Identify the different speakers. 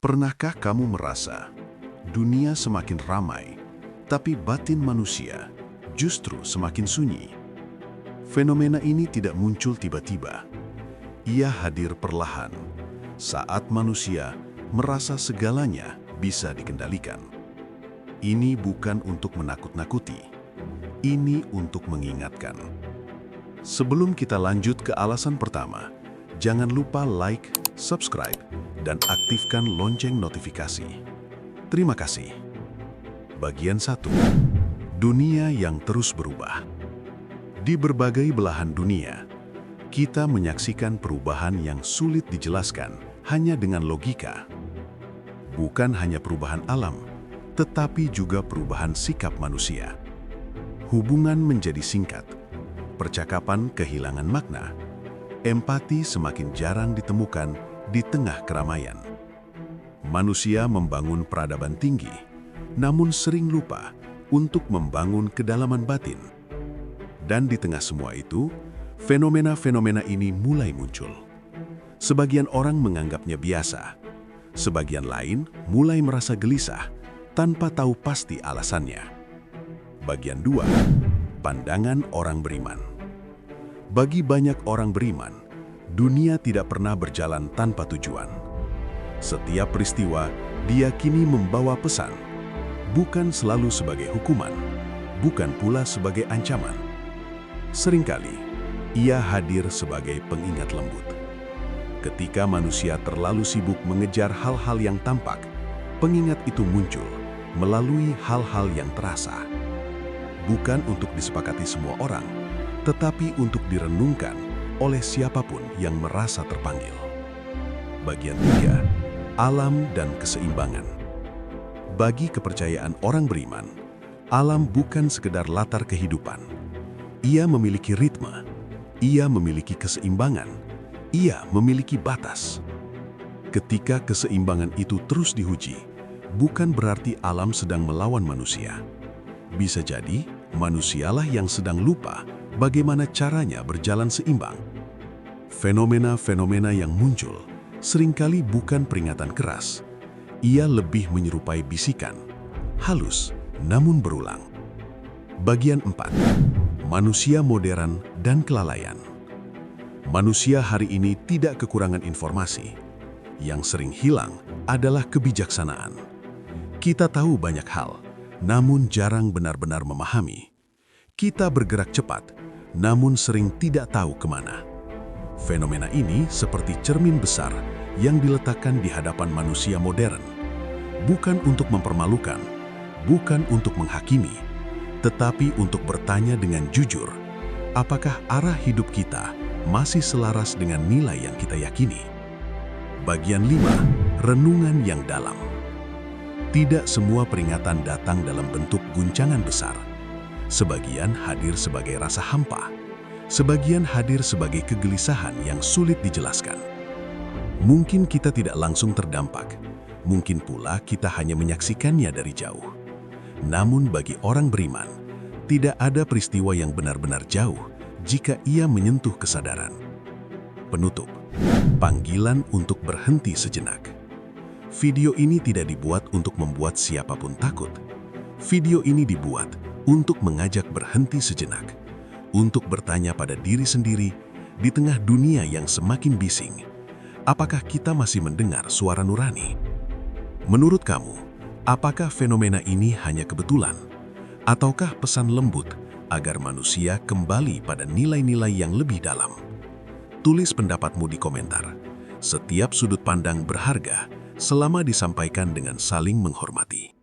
Speaker 1: Pernahkah kamu merasa dunia semakin ramai, tapi batin manusia justru semakin sunyi? Fenomena ini tidak muncul tiba-tiba. Ia hadir perlahan saat manusia merasa segalanya bisa dikendalikan. Ini bukan untuk menakut-nakuti, ini untuk mengingatkan. Sebelum kita lanjut ke alasan pertama, jangan lupa like, subscribe, dan aktifkan lonceng notifikasi. Terima kasih. Bagian 1. Dunia yang terus berubah. Di berbagai belahan dunia, kita menyaksikan perubahan yang sulit dijelaskan hanya dengan logika. Bukan hanya perubahan alam, tetapi juga perubahan sikap manusia. Hubungan menjadi singkat, percakapan kehilangan makna, empati semakin jarang ditemukan di tengah keramaian. Manusia membangun peradaban tinggi, namun sering lupa untuk membangun kedalaman batin. Dan di tengah semua itu, fenomena-fenomena ini mulai muncul. Sebagian orang menganggapnya biasa, sebagian lain mulai merasa gelisah tanpa tahu pasti alasannya. Bagian 2. Pandangan orang beriman. Bagi banyak orang beriman, dunia tidak pernah berjalan tanpa tujuan. Setiap peristiwa diyakini membawa pesan, bukan selalu sebagai hukuman, bukan pula sebagai ancaman. Seringkali, ia hadir sebagai pengingat lembut. Ketika manusia terlalu sibuk mengejar hal-hal yang tampak, pengingat itu muncul melalui hal-hal yang terasa. Bukan untuk disepakati semua orang, tetapi untuk direnungkan oleh siapapun yang merasa terpanggil. Bagian 3. Alam dan keseimbangan. Bagi kepercayaan orang beriman, alam bukan sekedar latar kehidupan. Ia memiliki ritme, ia memiliki keseimbangan, ia memiliki batas. Ketika keseimbangan itu terus diuji, bukan berarti alam sedang melawan manusia. Bisa jadi, manusialah yang sedang lupa bagaimana caranya berjalan seimbang. Fenomena-fenomena yang muncul seringkali bukan peringatan keras. Ia lebih menyerupai bisikan, halus namun berulang. Bagian 4. Manusia modern dan kelalaian. Manusia hari ini tidak kekurangan informasi. Yang sering hilang adalah kebijaksanaan. Kita tahu banyak hal, namun jarang benar-benar memahami. Kita bergerak cepat, namun sering tidak tahu kemana. Fenomena ini seperti cermin besar yang diletakkan di hadapan manusia modern. Bukan untuk mempermalukan, bukan untuk menghakimi, tetapi untuk bertanya dengan jujur, apakah arah hidup kita masih selaras dengan nilai yang kita yakini? Bagian 5. Renungan yang dalam. Tidak semua peringatan datang dalam bentuk guncangan besar. Sebagian hadir sebagai rasa hampa. Sebagian hadir sebagai kegelisahan yang sulit dijelaskan. Mungkin kita tidak langsung terdampak, mungkin pula kita hanya menyaksikannya dari jauh. Namun bagi orang beriman, tidak ada peristiwa yang benar-benar jauh jika ia menyentuh kesadaran. Penutup, panggilan untuk berhenti sejenak. Video ini tidak dibuat untuk membuat siapapun takut. Video ini dibuat untuk mengajak berhenti sejenak. Untuk bertanya pada diri sendiri, di tengah dunia yang semakin bising, apakah kita masih mendengar suara nurani? Menurut kamu, apakah fenomena ini hanya kebetulan? Ataukah pesan lembut agar manusia kembali pada nilai-nilai yang lebih dalam? Tulis pendapatmu di komentar. Setiap sudut pandang berharga selama disampaikan dengan saling menghormati.